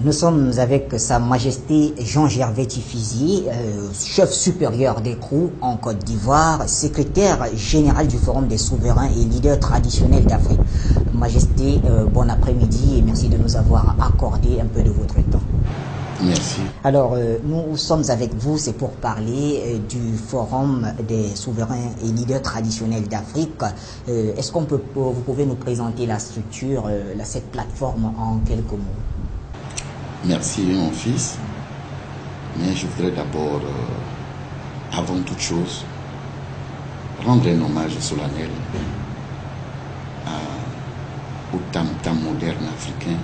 Nous sommes avec Sa Majesté Jean-Gervais Tifizi, chef supérieur des CROU en Côte d'Ivoire, secrétaire général du Forum des souverains et leaders traditionnels d'Afrique. Majesté, bon après-midi et merci de nous avoir accordé un peu de votre temps. Merci. Alors, nous sommes avec vous, c'est pour parler du Forum des souverains et leaders traditionnels d'Afrique. Est-ce qu'on peut, vous pouvez nous présenter la structure, cette plateforme en quelques mots? Merci mon fils, mais je voudrais d'abord, avant toute chose, rendre un hommage solennel au tam-tam moderne africain,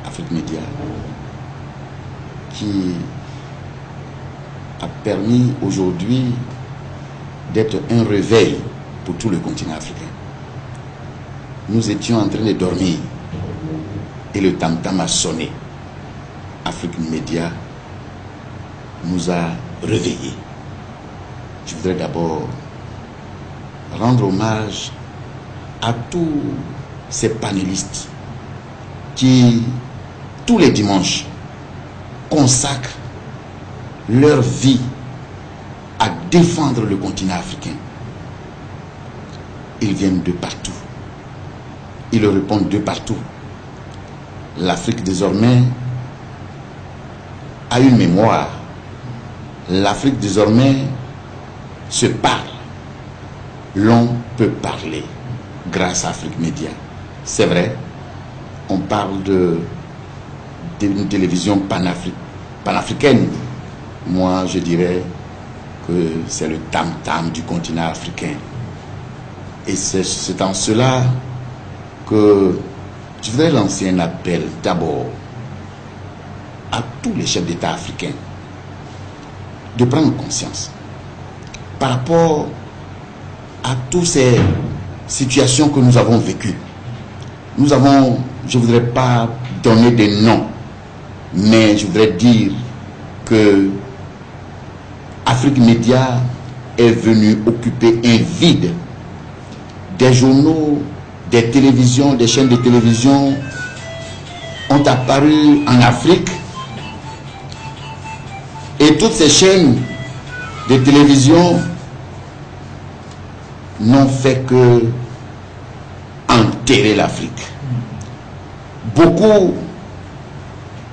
Afrique Média, qui a permis aujourd'hui d'être un réveil pour tout le continent africain. Nous étions en train de dormir et le tam-tam a sonné. Afrique Média nous a réveillés. Je voudrais d'abord rendre hommage à tous ces panélistes qui, tous les dimanches, consacrent leur vie à défendre le continent africain. Ils viennent de partout. Ils répondent de partout. L'Afrique désormais a une mémoire. L'Afrique désormais se parle. L'on peut parler grâce à Afrique Média. C'est vrai, on parle d'une télévision panafricaine. Moi, je dirais que c'est le tam-tam du continent africain. Et c'est en cela que je voudrais lancer un appel d'abord à tous les chefs d'État africains de prendre conscience par rapport à toutes ces situations que nous avons vécues. Nous avons, je ne voudrais pas donner des noms, mais je voudrais dire que Afrique Média est venue occuper un vide. Des journaux, des télévisions, des chaînes de télévision ont apparu en Afrique et toutes ces chaînes de télévision n'ont fait que enterrer l'Afrique. Beaucoup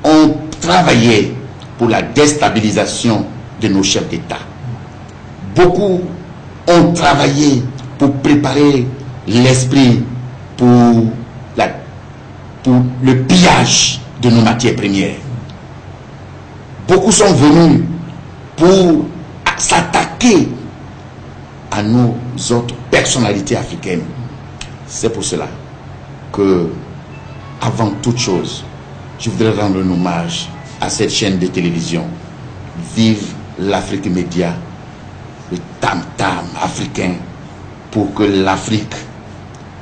ont travaillé pour la déstabilisation de nos chefs d'État. Beaucoup ont travaillé pour préparer l'esprit pour le pillage de nos matières premières. Beaucoup sont venus pour s'attaquer à nos autres personnalités africaines. C'est pour cela que, avant toute chose, je voudrais rendre un hommage à cette chaîne de télévision. Vive l'Afrique Média, le tam-tam africain, pour que l'Afrique,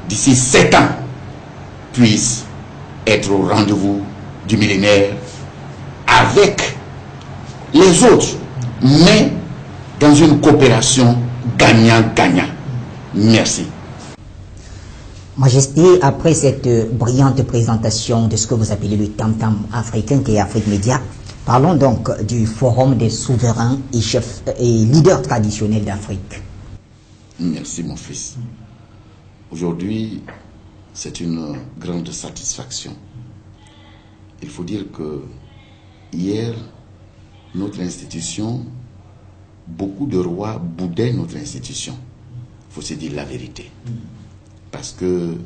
d'ici 7 ans, puisse être au rendez-vous du millénaire avec les autres, mais dans une coopération gagnant-gagnant. Merci. Majesté, après cette brillante présentation de ce que vous appelez le tam-tam africain qui est Afrique Média, parlons donc du Forum des souverains et chefs et leaders traditionnels d'Afrique. Merci mon fils. Aujourd'hui, c'est une grande satisfaction. Il faut dire que hier, notre institution, beaucoup de rois boudaient notre institution. Il faut se dire la vérité. Parce que,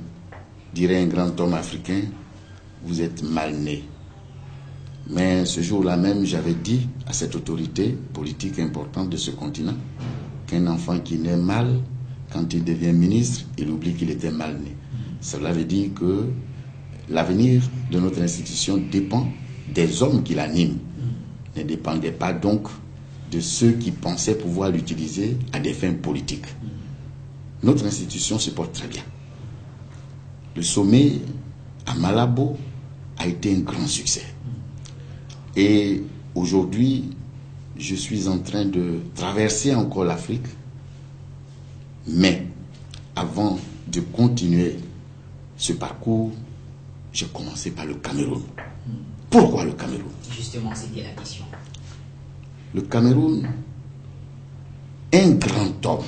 dirait un grand homme africain, vous êtes mal né. Mais ce jour-là même, j'avais dit à cette autorité politique importante de ce continent qu'un enfant qui naît mal, quand il devient ministre, il oublie qu'il était mal né. Cela veut dire que l'avenir de notre institution dépend des hommes qui l'animent. Ne dépendait pas donc de ceux qui pensaient pouvoir l'utiliser à des fins politiques. Notre institution se porte très bien. Le sommet à Malabo a été un grand succès. Et aujourd'hui, je suis en train de traverser encore l'Afrique. Mais avant de continuer ce parcours, j'ai commencé par le Cameroun. Pourquoi le Cameroun? Justement, c'était la question. Le Cameroun, un grand homme,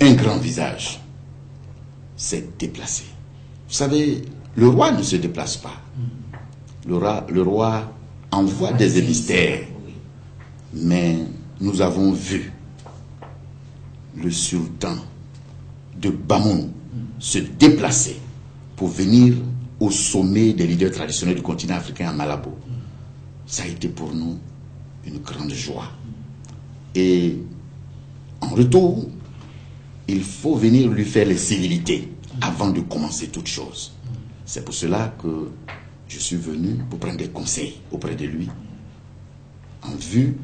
un grand visage, s'est déplacé. Vous savez, le roi ne se déplace pas. Le roi envoie des émissaires. Mais nous avons vu le sultan de Bamoun se déplacer pour venir au sommet des leaders traditionnels du continent africain à Malabo. Ça a été pour nous une grande joie. Et en retour, il faut venir lui faire les civilités avant de commencer toute chose. C'est pour cela que je suis venu pour prendre des conseils auprès de lui en vue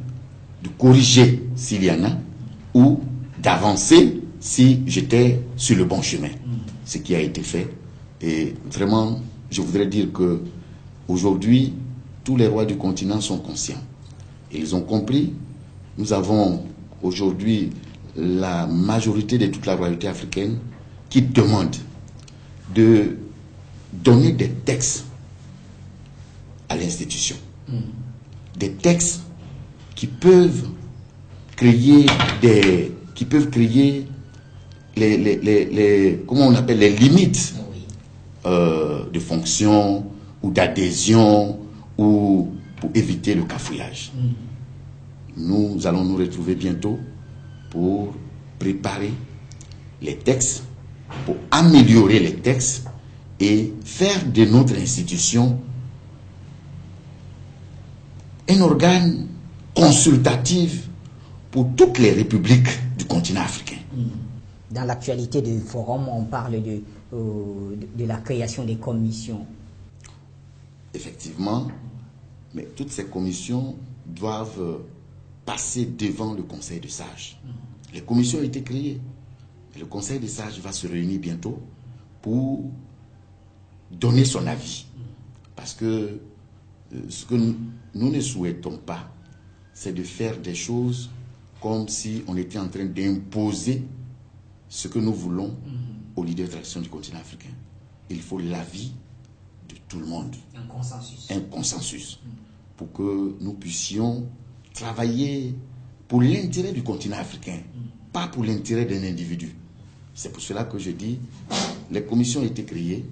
de corriger s'il y en a ou d'avancer si j'étais sur le bon chemin. Ce qui a été fait. Et vraiment, je voudrais dire que aujourd'hui, tous les rois du continent sont conscients. Et ils ont compris. Nous avons aujourd'hui la majorité de toute la royauté africaine qui demande de donner des textes à l'institution. Des textes qui peuvent créer les comment on appelle les limites de fonction ou d'adhésion ou pour éviter le cafouillage. Nous allons nous retrouver bientôt pour préparer les textes, pour améliorer les textes et faire de notre institution un organe consultatif pour toutes les républiques du continent africain. Dans l'actualité du forum, on parle de la création des commissions. Effectivement, mais toutes ces commissions doivent passer devant le Conseil des sages. Les commissions ont été créées. Et le Conseil des sages va se réunir bientôt pour donner son avis. Parce que ce que nous ne souhaitons pas, c'est de faire des choses comme si on était en train d'imposer ce que nous voulons aux leaders traditionnels du continent africain. Il faut l'avis de tout le monde. Un consensus. Un consensus. Pour que nous puissions travailler pour l'intérêt du continent africain, pas pour l'intérêt d'un individu. C'est pour cela que je dis, les commissions ont été créées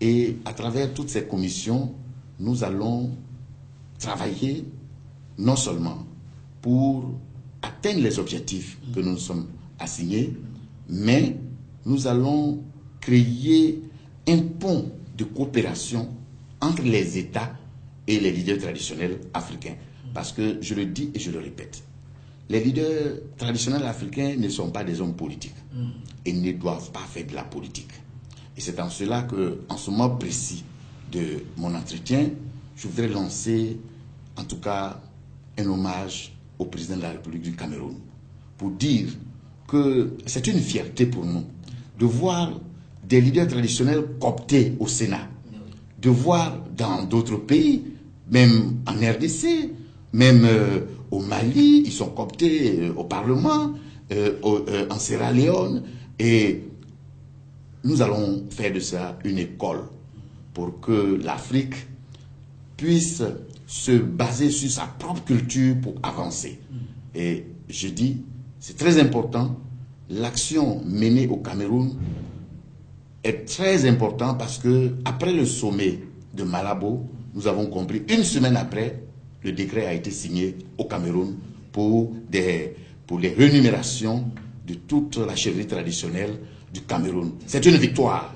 et à travers toutes ces commissions, nous allons travailler non seulement pour atteindre les objectifs que nous nous sommes assignés, mais nous allons créer un pont de coopération entre les États et les leaders traditionnels africains. Parce que je le dis et je le répète, les leaders traditionnels africains ne sont pas des hommes politiques. Ils ne doivent pas faire de la politique. Et c'est en cela qu'en ce moment précis de mon entretien, je voudrais lancer en tout cas un hommage au président de la République du Cameroun pour dire que c'est une fierté pour nous de voir des leaders traditionnels cooptés au Sénat, de voir dans d'autres pays, même en RDC, même au Mali, ils sont cooptés au Parlement, en Sierra Leone, et nous allons faire de ça une école pour que l'Afrique puisse se baser sur sa propre culture pour avancer. Et je dis, c'est très important, l'action menée au Cameroun est très importante parce que après le sommet de Malabo, nous avons compris, une semaine après, le décret a été signé au Cameroun pour les rémunérations de toute la chefferie traditionnelle du Cameroun. C'est une victoire.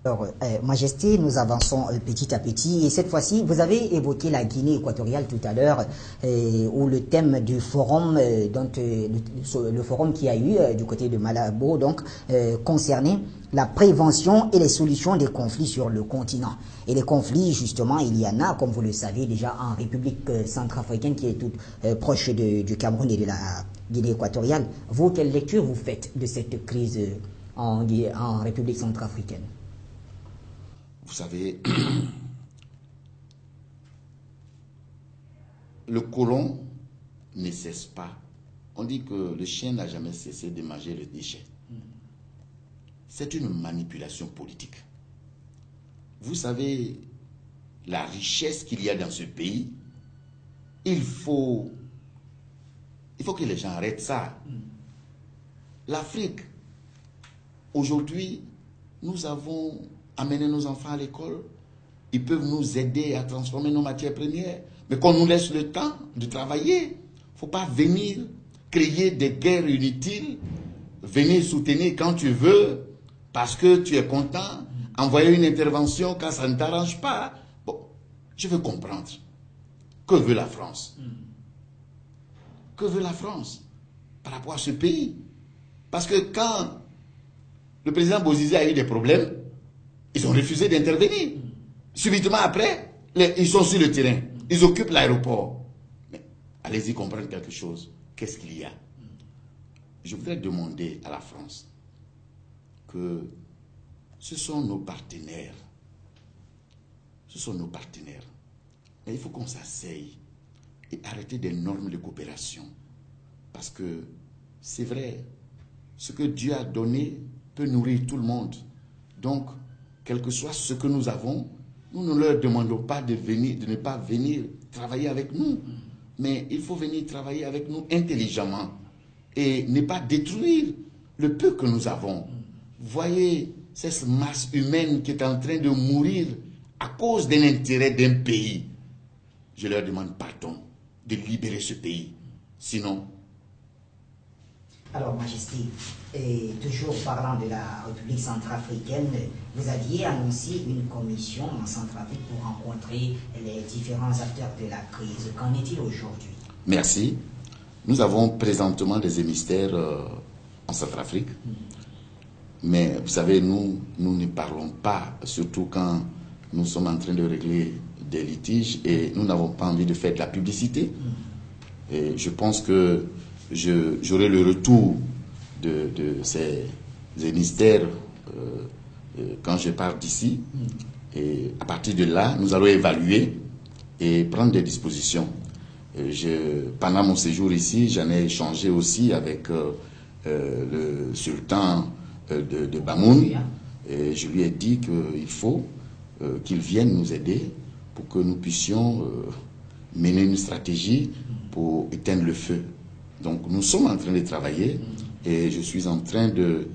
Alors, Majesté, nous avançons petit à petit. Et cette fois-ci, vous avez évoqué la Guinée équatoriale tout à l'heure, où le thème du forum, le forum qui a eu du côté de Malabo, donc, concernait la prévention et les solutions des conflits sur le continent. Et les conflits, justement, il y en a, comme vous le savez, déjà en République centrafricaine, qui est toute proche du Cameroun et de la Guinée équatoriale. Vous, quelle lecture vous faites de cette crise en République centrafricaine? Vous savez, le colon ne cesse pas. On dit que le chien n'a jamais cessé de manger le déchet. C'est une manipulation politique. Vous savez, la richesse qu'il y a dans ce pays, il faut que les gens arrêtent ça. L'Afrique, aujourd'hui, nous avons amené nos enfants à l'école. Ils peuvent nous aider à transformer nos matières premières. Mais qu'on nous laisse le temps de travailler. Il ne faut pas venir créer des guerres inutiles, venir soutenir quand tu veux, parce que tu es content, envoyer une intervention quand ça ne t'arrange pas. Bon, je veux comprendre. Que veut la France? Que veut la France par rapport à ce pays? Parce que quand le président Bozizé a eu des problèmes, ils ont refusé d'intervenir. Subitement après, ils sont sur le terrain. Ils occupent l'aéroport. Mais allez-y comprendre quelque chose. Qu'est-ce qu'il y a? Je voudrais demander à la France que ce sont nos partenaires. Ce sont nos partenaires. Mais il faut qu'on s'asseye et arrêter des normes de coopération. Parce que c'est vrai, ce que Dieu a donné peut nourrir tout le monde. Donc, quel que soit ce que nous avons, nous ne leur demandons pas de ne pas venir travailler avec nous. Mais il faut venir travailler avec nous intelligemment et ne pas détruire le peu que nous avons. Voyez cette masse humaine qui est en train de mourir à cause d'un intérêt d'un pays. Je leur demande pardon de libérer ce pays. Sinon... Alors, Majesté, toujours parlant de la République centrafricaine, vous aviez annoncé une commission en Centrafrique pour rencontrer les différents acteurs de la crise. Qu'en est-il aujourd'hui? Merci. Nous avons présentement des émissaires en Centrafrique. Mais vous savez, nous ne parlons pas, surtout quand nous sommes en train de régler des litiges et nous n'avons pas envie de faire de la publicité. Et je pense que j'aurai le retour de ces émissaires quand je pars d'ici. Et à partir de là, nous allons évaluer et prendre des dispositions. Pendant mon séjour ici, j'en ai échangé aussi avec le sultan de Bamoun. Et je lui ai dit qu'il faut qu'il vienne nous aider pour que nous puissions mener une stratégie pour éteindre le feu. Donc nous sommes en train de travailler et je suis en train de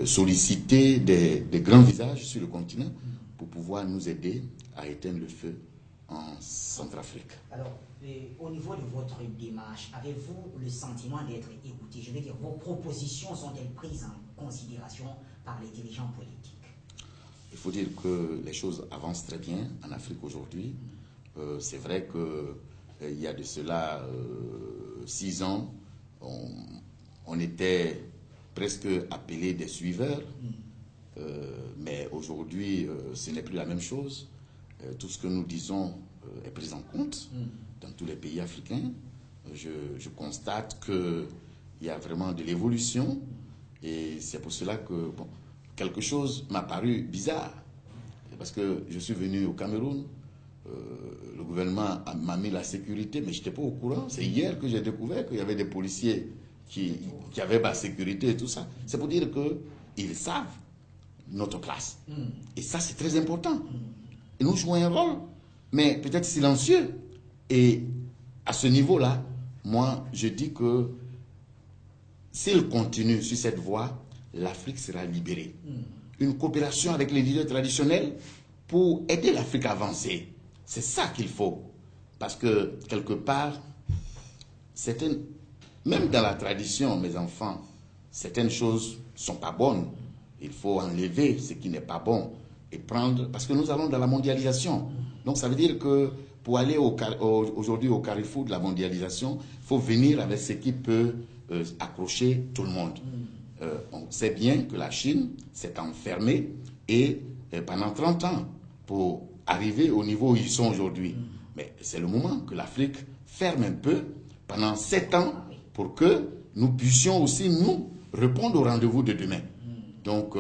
solliciter des grands visages sur le continent pour pouvoir nous aider à éteindre le feu en Centrafrique. Alors, au niveau de votre démarche, avez-vous le sentiment d'être écouté? Je veux dire, vos propositions sont-elles prises en considération par les dirigeants politiques? Il faut dire que les choses avancent très bien en Afrique aujourd'hui. C'est vrai qu'il y a de cela 6 ans, on était presque appelés des suiveurs, mais aujourd'hui, ce n'est plus la même chose. Tout ce que nous disons est pris en compte dans tous les pays africains. Je constate qu'il y a vraiment de l'évolution et c'est pour cela que quelque chose m'a paru bizarre. Parce que je suis venu au Cameroun, le gouvernement m'a mis la sécurité, mais je n'étais pas au courant. C'est hier que j'ai découvert qu'il y avait des policiers qui avaient ma sécurité et tout ça. C'est pour dire qu'ils savent notre place. Et ça, c'est très important. Et nous jouons un rôle, mais peut-être silencieux. Et à ce niveau-là, moi, je dis que s'il continue sur cette voie, l'Afrique sera libérée. Une coopération avec les leaders traditionnels pour aider l'Afrique à avancer. C'est ça qu'il faut. Parce que, quelque part, même dans la tradition, mes enfants, certaines choses ne sont pas bonnes. Il faut enlever ce qui n'est pas bon et prendre... Parce que nous allons dans la mondialisation. Donc ça veut dire que pour aller aujourd'hui au carrefour de la mondialisation, il faut venir avec ce qui peut accrocher tout le monde. On sait bien que la Chine s'est enfermée et pendant 30 ans pour arriver au niveau où ils sont aujourd'hui. Mais c'est le moment que l'Afrique ferme un peu pendant 7 ans pour que nous puissions aussi, nous, répondre au rendez-vous de demain. Donc,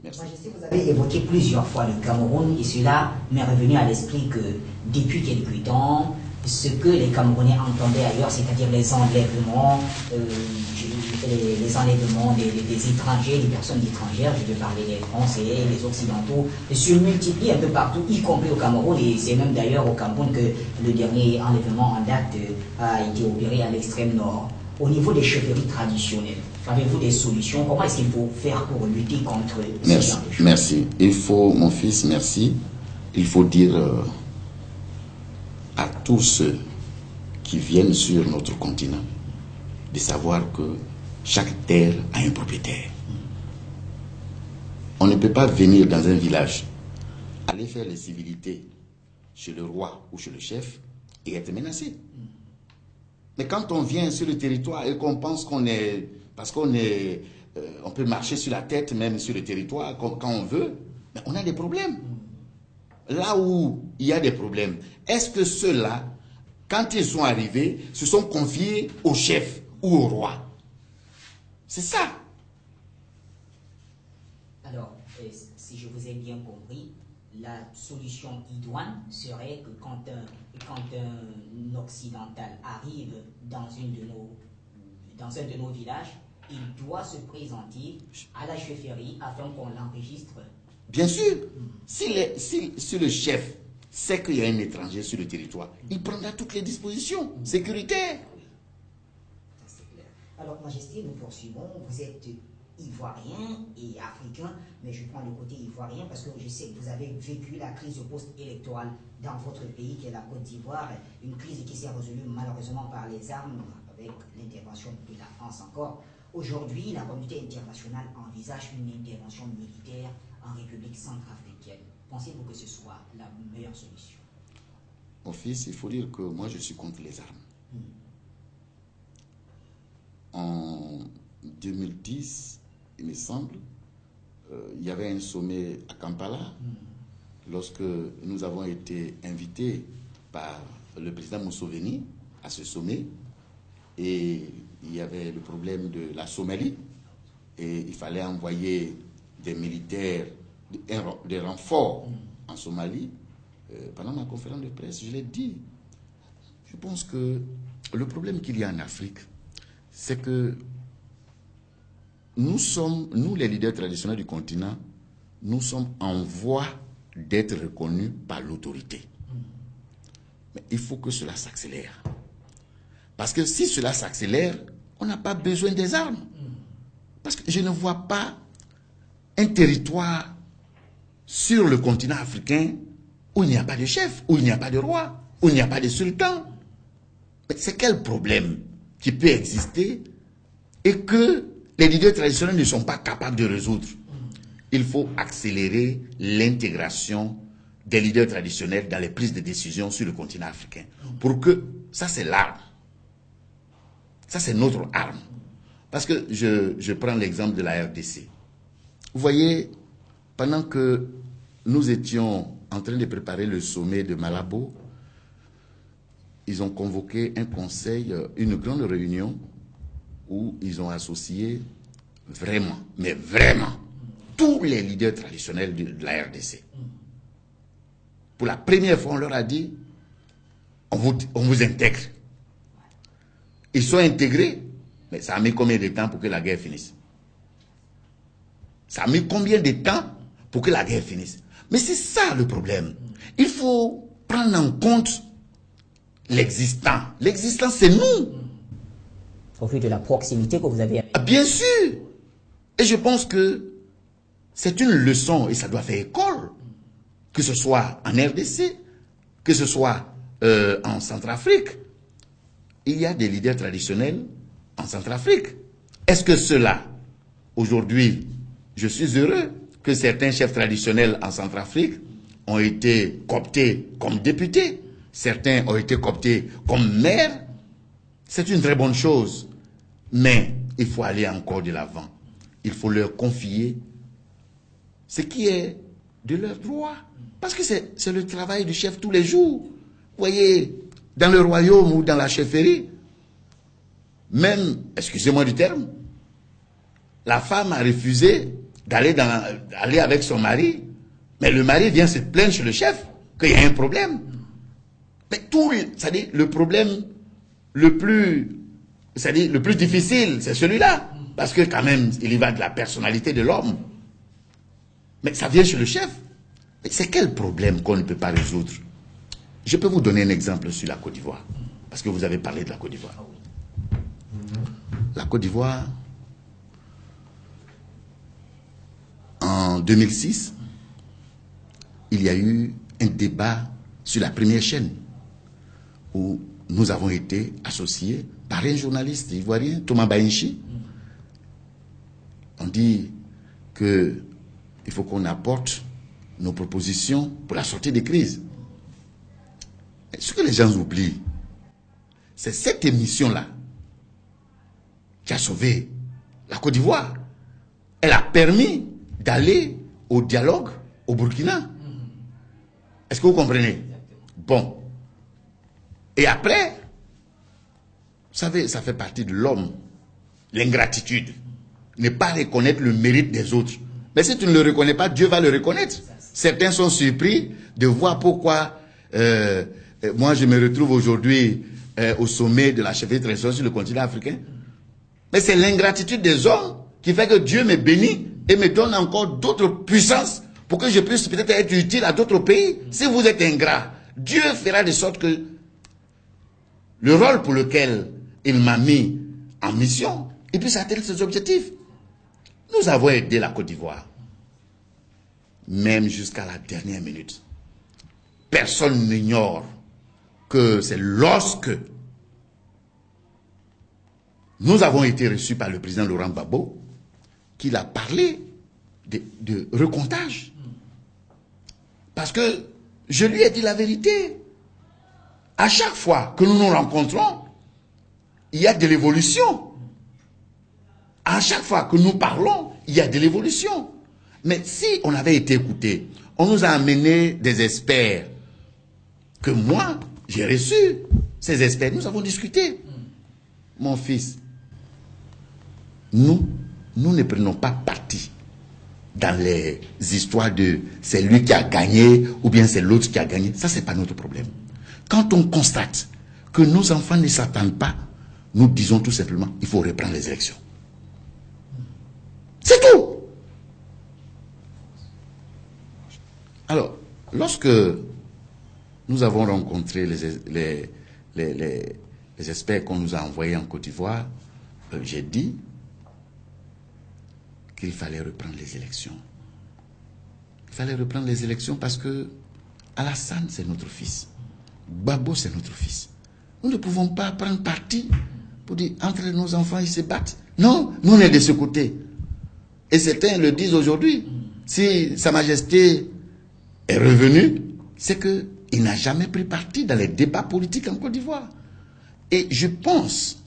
merci. Majesté, vous avez évoqué plusieurs fois le Cameroun et cela m'est revenu à l'esprit que depuis quelques temps, ce que les Camerounais entendaient ailleurs, c'est-à-dire les enlèvements, les enlèvements des étrangers, des personnes étrangères, je vais parler des Français, des Occidentaux, se multiplient un peu partout, y compris au Cameroun, et c'est même d'ailleurs au Cameroun que le dernier enlèvement en date a été opéré à l'extrême nord. Au niveau des chefferies traditionnelles, avez-vous des solutions? Comment est-ce qu'il faut faire pour lutter contre ce genre de choses? Merci. Il faut, mon fils, merci. Il faut dire à tous ceux qui viennent sur notre continent de savoir que chaque terre a un propriétaire. On ne peut pas venir dans un village, aller faire les civilités chez le roi ou chez le chef et être menacé. Mais quand on vient sur le territoire et qu'on pense qu'on est... Parce qu'on est... on peut marcher sur la tête même sur le territoire quand on veut, mais on a des problèmes. Là où il y a des problèmes, est-ce que ceux-là, quand ils sont arrivés, se sont confiés au chef ou au roi? C'est ça. Alors, si je vous ai bien compris, la solution idoine serait que quand un occidental arrive dans un de nos villages, il doit se présenter à la chefferie afin qu'on l'enregistre. Bien sûr, si le chef sait qu'il y a un étranger sur le territoire, il prendra toutes les dispositions sécuritaires. Ça, c'est clair. Alors, Majesté, nous poursuivons. Vous êtes ivoirien et africain, mais je prends le côté ivoirien parce que je sais que vous avez vécu la crise post-électorale dans votre pays, qui est la Côte d'Ivoire, une crise qui s'est résolue malheureusement par les armes, avec l'intervention de la France encore. Aujourd'hui, la communauté internationale envisage une intervention militaire en République centrafricaine. Pensez-vous que ce soit la meilleure solution? Mon fils, il faut dire que moi je suis contre les armes. En 2010, il me semble, il y avait un sommet à Kampala, lorsque nous avons été invités par le président Museveni à ce sommet, et il y avait le problème de la Somalie, et il fallait envoyer des militaires, des renforts en Somalie. Pendant ma conférence de presse, je l'ai dit, je pense que le problème qu'il y a en Afrique, c'est que nous les leaders traditionnels du continent, nous sommes en voie d'être reconnus par l'autorité. Mais il faut que cela s'accélère. Parce que si cela s'accélère, on n'a pas besoin des armes. Parce que je ne vois pas un territoire sur le continent africain où il n'y a pas de chef, où il n'y a pas de roi, où il n'y a pas de sultan. Mais c'est quel problème qui peut exister et que les leaders traditionnels ne sont pas capables de résoudre? Il faut accélérer l'intégration des leaders traditionnels dans les prises de décision sur le continent africain. Pour que, ça c'est l'arme. Ça c'est notre arme. Parce que je prends l'exemple de la RDC. Vous voyez, pendant que nous étions en train de préparer le sommet de Malabo, ils ont convoqué un conseil, une grande réunion où ils ont associé vraiment, mais vraiment, tous les leaders traditionnels de la RDC. Pour la première fois, on leur a dit, on vous intègre. Ils sont intégrés, mais ça a mis combien de temps pour que la guerre finisse? Ça a mis combien de temps pour que la guerre finisse? Mais c'est ça le problème. Il faut prendre en compte l'existant. L'existant, c'est nous. Au vu de la proximité que vous avez avec... Bien sûr. Et je pense que c'est une leçon et ça doit faire école. Que ce soit en RDC, que ce soit en Centrafrique. Il y a des leaders traditionnels en Centrafrique. Est-ce que cela, aujourd'hui, je suis heureux que certains chefs traditionnels en Centrafrique ont été cooptés comme députés. Certains ont été cooptés comme maires. C'est une très bonne chose. Mais il faut aller encore de l'avant. Il faut leur confier ce qui est de leur droit. Parce que c'est le travail du chef tous les jours. Vous voyez, dans le royaume ou dans la chefferie, même, excusez-moi du terme, la femme a refusé d'aller avec son mari, mais le mari vient se plaindre chez le chef qu'il y a un problème. Mais c'est-à-dire le problème le plus difficile, c'est celui-là. Parce que quand même, il y va de la personnalité de l'homme. Mais ça vient chez le chef. Mais c'est quel problème qu'on ne peut pas résoudre? Je peux vous donner un exemple sur la Côte d'Ivoire. Parce que vous avez parlé de la Côte d'Ivoire. La Côte d'Ivoire, en 2006, il y a eu un débat sur la première chaîne où nous avons été associés par un journaliste ivoirien, Thomas Bainchi. On dit qu'il faut qu'on apporte nos propositions pour la sortie des crises. Et ce que les gens oublient, c'est cette émission-là qui a sauvé la Côte d'Ivoire. Elle a permis d'aller au dialogue au Burkina. Est-ce que vous comprenez? Bon. Et après, vous savez, ça fait partie de l'homme, l'ingratitude. Ne pas reconnaître le mérite des autres. Mais si tu ne le reconnais pas, Dieu va le reconnaître. Certains sont surpris de voir pourquoi moi je me retrouve aujourd'hui au sommet de la chefferie de sur le continent africain. Mais c'est l'ingratitude des hommes qui fait que Dieu me bénit et me donne encore d'autres puissances pour que je puisse peut-être être utile à d'autres pays. Si vous êtes ingrat, Dieu fera de sorte que le rôle pour lequel il m'a mis en mission, il puisse atteindre ses objectifs. Nous avons aidé la Côte d'Ivoire, même jusqu'à la dernière minute. Personne n'ignore que c'est lorsque nous avons été reçus par le président Laurent Gbagbo qu'il a parlé de recomptage. Parce que je lui ai dit la vérité. À chaque fois que nous nous rencontrons, il y a de l'évolution. À chaque fois que nous parlons, il y a de l'évolution. Mais si on avait été écouté, on nous a amené des experts que moi, j'ai reçus. Ces experts, nous avons discuté. Mon fils, nous ne prenons pas parti dans les histoires de c'est lui qui a gagné ou bien c'est l'autre qui a gagné. Ça, c'est pas notre problème. Quand on constate que nos enfants ne s'attendent pas, nous disons tout simplement, il faut reprendre les élections. C'est tout. Alors, lorsque nous avons rencontré les experts qu'on nous a envoyés en Côte d'Ivoire, j'ai dit qu'il fallait reprendre les élections. Il fallait reprendre les élections parce que Alassane, c'est notre fils. Gbagbo, c'est notre fils. Nous ne pouvons pas prendre parti pour dire entre nos enfants, ils se battent. Non, nous, on est de ce côté. Et certains le disent aujourd'hui. Si Sa Majesté est revenu, c'est qu'il n'a jamais pris parti dans les débats politiques en Côte d'Ivoire. Et je pense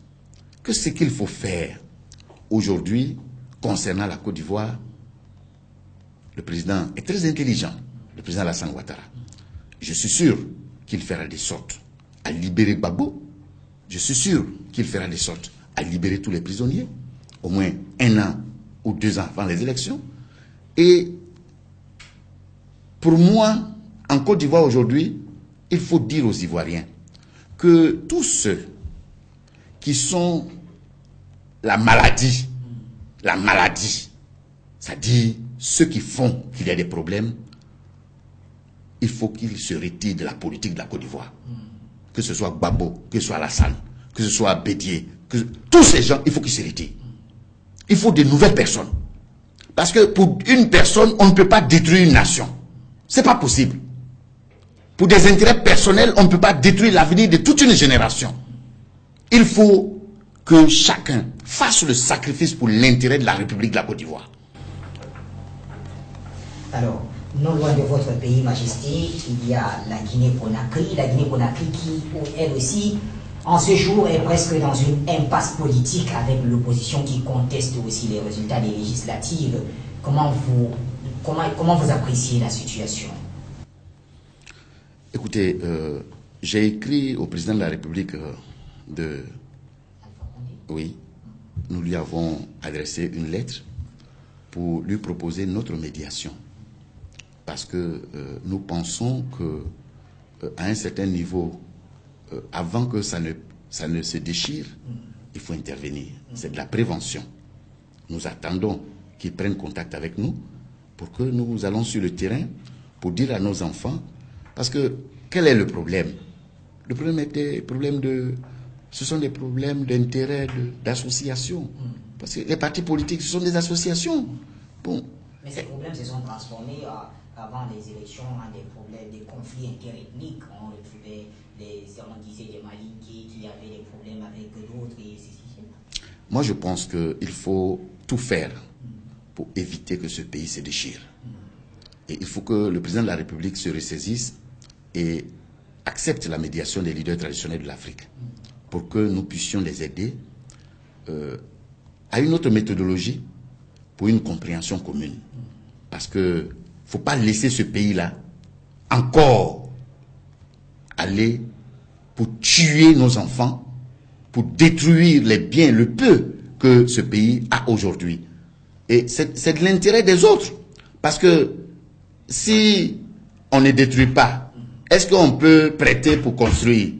que ce qu'il faut faire aujourd'hui concernant la Côte d'Ivoire, le président est très intelligent, le président Alassane Ouattara. Je suis sûr qu'il fera des sortes à libérer Gbagbo. Je suis sûr qu'il fera des sortes à libérer tous les prisonniers, au moins 1 an ou 2 ans avant les élections. Et pour moi, en Côte d'Ivoire aujourd'hui, il faut dire aux Ivoiriens que tous ceux qui sont la maladie, c'est-à-dire ceux qui font qu'il y a des problèmes, il faut qu'ils se retirent de la politique de la Côte d'Ivoire. Que ce soit Gbagbo, que ce soit Alassane, que ce soit Bédié, tous ces gens, il faut qu'ils se retirent. Il faut de nouvelles personnes. Parce que pour une personne, on ne peut pas détruire une nation. Ce n'est pas possible. Pour des intérêts personnels, on ne peut pas détruire l'avenir de toute une génération. Il faut que chacun fasse le sacrifice pour l'intérêt de la République de la Côte d'Ivoire. Alors, non loin de votre pays, Majesté, il y a la Guinée-Conakry. La Guinée-Conakry qui, elle aussi, en ce jour, est presque dans une impasse politique avec l'opposition qui conteste aussi les résultats des législatives. Comment vous appréciez la situation? Écoutez, j'ai écrit au président de la République Oui, nous lui avons adressé une lettre pour lui proposer notre médiation. Parce que nous pensons qu'à un certain niveau avant que ça ne se déchire, il faut intervenir. C'est de la prévention. Nous attendons qu'ils prennent contact avec nous pour que nous allons sur le terrain pour dire à nos enfants, parce que quel est le problème? Le problème est des problèmes ce sont des problèmes d'intérêt, d'association. Parce que les partis politiques, ce sont des associations. Bon. Mais ces problèmes se sont transformés avant les élections en des problèmes, des conflits interethniques. On retrouvait on disait des Maliens qui avaient des problèmes avec d'autres et ceci. Moi, je pense qu'il faut tout faire pour éviter que ce pays se déchire. Et il faut que le président de la République se ressaisisse et accepte la médiation des leaders traditionnels de l'Afrique pour que nous puissions les aider à une autre méthodologie pour une compréhension commune. Parce qu'il ne faut pas laisser ce pays-là encore aller pour tuer nos enfants, pour détruire les biens, le peu que ce pays a aujourd'hui. Et c'est de l'intérêt des autres. Parce que si on ne détruit pas, est-ce qu'on peut prêter pour construire?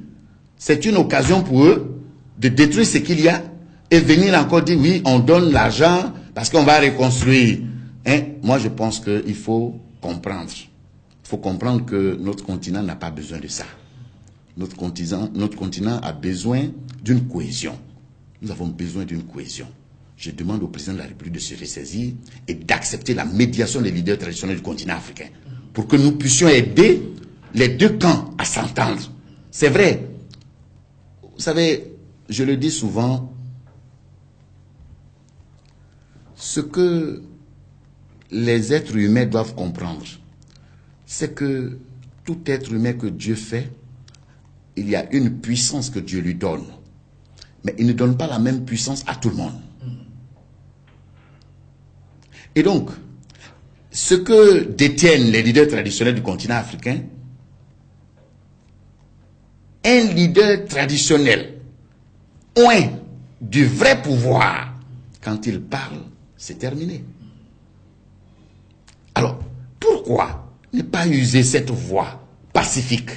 C'est une occasion pour eux de détruire ce qu'il y a et venir encore dire oui, on donne l'argent parce qu'on va reconstruire. Moi, je pense qu'il faut comprendre. Il faut comprendre que notre continent n'a pas besoin de ça. Notre continent a besoin d'une cohésion. Nous avons besoin d'une cohésion. Je demande au président de la République de se ressaisir et d'accepter la médiation des leaders traditionnels du continent africain pour que nous puissions aider les deux camps à s'entendre. C'est vrai. Vous savez, je le dis souvent, ce que les êtres humains doivent comprendre, c'est que tout être humain que Dieu fait, il y a une puissance que Dieu lui donne. Mais il ne donne pas la même puissance à tout le monde. Et donc, ce que détiennent les leaders traditionnels du continent africain, un leader traditionnel, loin du vrai pouvoir, quand il parle, c'est terminé. Alors, pourquoi ne pas user cette voie pacifique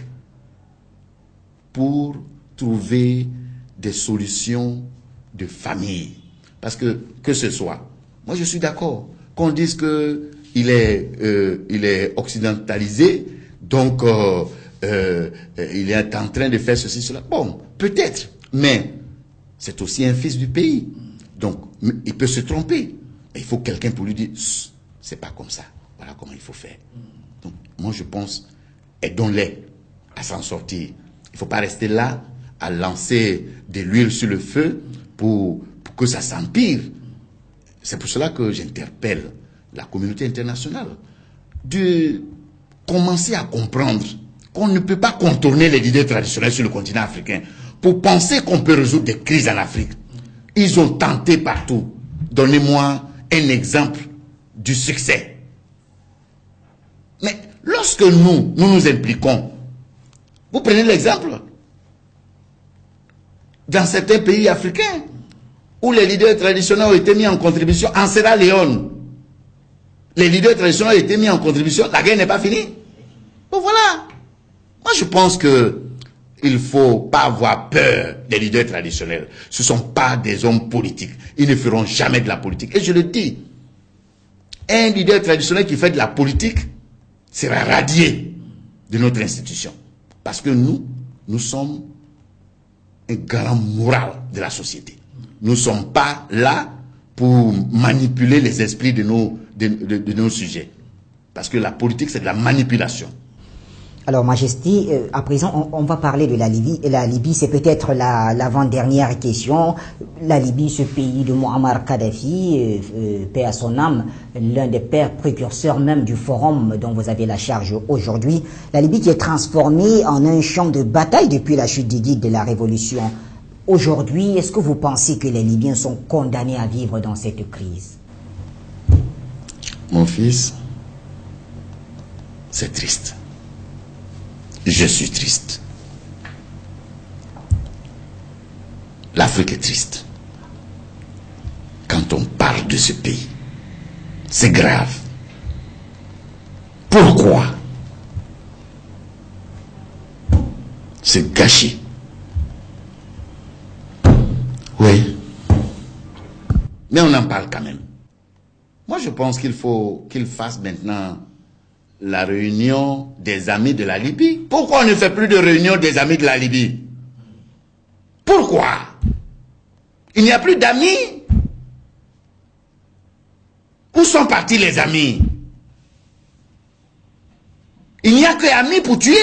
pour trouver des solutions de famille? Parce que ce soit, moi je suis d'accord, qu'on dise qu'il est occidentalisé, donc il est en train de faire ceci, cela. Bon, peut-être, mais c'est aussi un fils du pays. Donc, il peut se tromper. Mais il faut quelqu'un pour lui dire, c'est pas comme ça. Voilà comment il faut faire. Donc, moi je pense, aidons-les à s'en sortir. Il ne faut pas rester là à lancer de l'huile sur le feu pour que ça s'empire. C'est pour cela que j'interpelle la communauté internationale de commencer à comprendre qu'on ne peut pas contourner les leaders traditionnels sur le continent africain pour penser qu'on peut résoudre des crises en Afrique. Ils ont tenté partout. Donnez-moi un exemple du succès. Mais lorsque nous nous impliquons, vous prenez l'exemple dans certains pays africains où les leaders traditionnels ont été mis en contribution. En Sierra Leone, les leaders traditionnels ont été mis en contribution. La guerre n'est pas finie. Bon voilà. Moi je pense que il ne faut pas avoir peur des leaders traditionnels. Ce ne sont pas des hommes politiques. Ils ne feront jamais de la politique. Et je le dis, un leader traditionnel qui fait de la politique sera radié de notre institution. Parce que nous sommes un garant moral de la société. Nous ne sommes pas là pour manipuler les esprits de nos sujets. Parce que la politique, c'est de la manipulation. Alors, Majesté, à présent, on va parler de la Libye. Et la Libye, c'est peut-être l'avant-dernière question. La Libye, ce pays de Muammar Kadhafi, paix à son âme, l'un des pères précurseurs même du forum dont vous avez la charge aujourd'hui. La Libye qui est transformée en un champ de bataille depuis la chute d'Idir de la Révolution. Aujourd'hui, est-ce que vous pensez que les Libyens sont condamnés à vivre dans cette crise? Mon fils, c'est triste. Je suis triste. L'Afrique est triste. Quand on parle de ce pays, c'est grave. Pourquoi ce gâchis Oui. Mais on en parle quand même. Moi, je pense qu'il faut qu'il fasse maintenant la réunion des amis de la Libye. Pourquoi on ne fait plus de réunion des amis de la Libye? Pourquoi? Il n'y a plus d'amis. Où sont partis les amis? Il n'y a que amis pour tuer.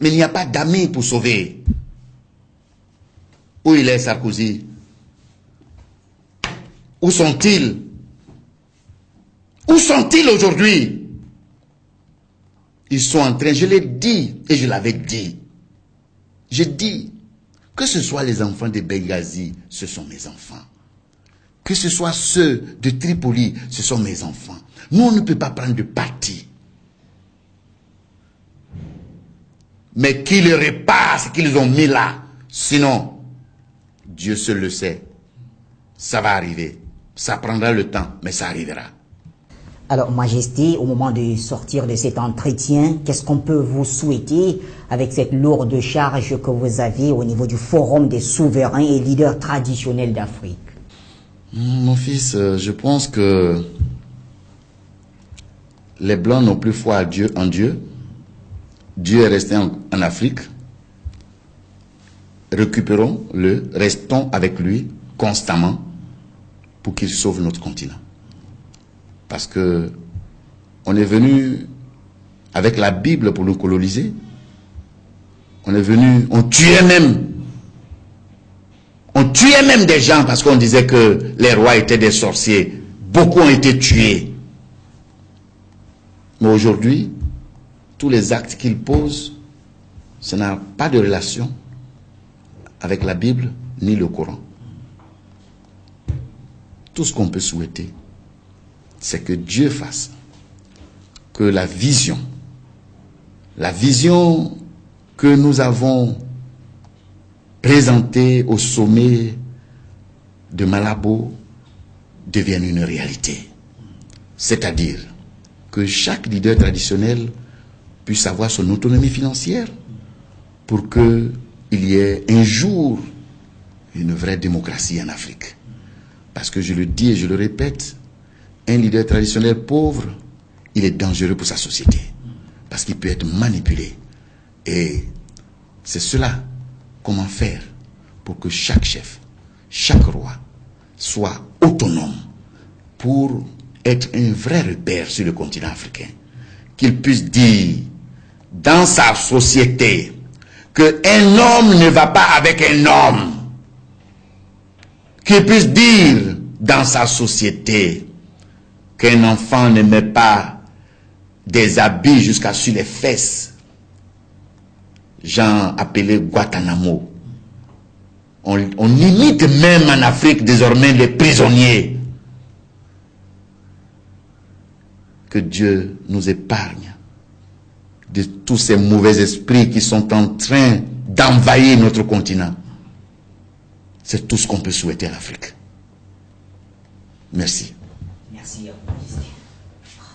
Mais il n'y a pas d'amis pour sauver. Où il est, Sarkozy? Où sont-ils? Où sont-ils aujourd'hui? Ils sont en train, je l'ai dit et je l'avais dit. J'ai dit que ce soit les enfants de Benghazi, ce sont mes enfants. Que ce soit ceux de Tripoli, ce sont mes enfants. Nous, on ne peut pas prendre de parti. Mais qu'ils réparent ce qu'ils ont mis là. Sinon, Dieu seul le sait. Ça va arriver. Ça prendra le temps, mais ça arrivera. Alors, Majesté, au moment de sortir de cet entretien, qu'est-ce qu'on peut vous souhaiter avec cette lourde charge que vous avez au niveau du Forum des souverains et leaders traditionnels d'Afrique? Mon fils, je pense que les Blancs n'ont plus foi en Dieu. Dieu est resté en Afrique. Récupérons-le, restons avec lui constamment pour qu'il sauve notre continent. Parce que on est venu avec la Bible pour nous coloniser. On est venu, on tuait même des gens parce qu'on disait que les rois étaient des sorciers. Beaucoup ont été tués. Mais aujourd'hui, tous les actes qu'ils posent, ça n'a pas de relation avec la Bible ni le Coran. Tout ce qu'on peut souhaiter, c'est que Dieu fasse que la vision que nous avons présentée au sommet de Malabo devienne une réalité. C'est-à-dire que chaque leader traditionnel puisse avoir son autonomie financière pour qu'il y ait un jour une vraie démocratie en Afrique. Parce que je le dis et je le répète, un leader traditionnel pauvre, il est dangereux pour sa société. Parce qu'il peut être manipulé. Et c'est cela, comment faire pour que chaque chef, chaque roi soit autonome pour être un vrai repère sur le continent africain. Qu'il puisse dire dans sa société qu'un homme ne va pas avec un homme. Qu'il puisse dire dans sa société qu'un enfant ne met pas des habits jusqu'à sur les fesses. Gens appelés Guantanamo. On limite même en Afrique désormais les prisonniers. Que Dieu nous épargne de tous ces mauvais esprits qui sont en train d'envahir notre continent. C'est tout ce qu'on peut souhaiter à l'Afrique. Merci. Merci à vous.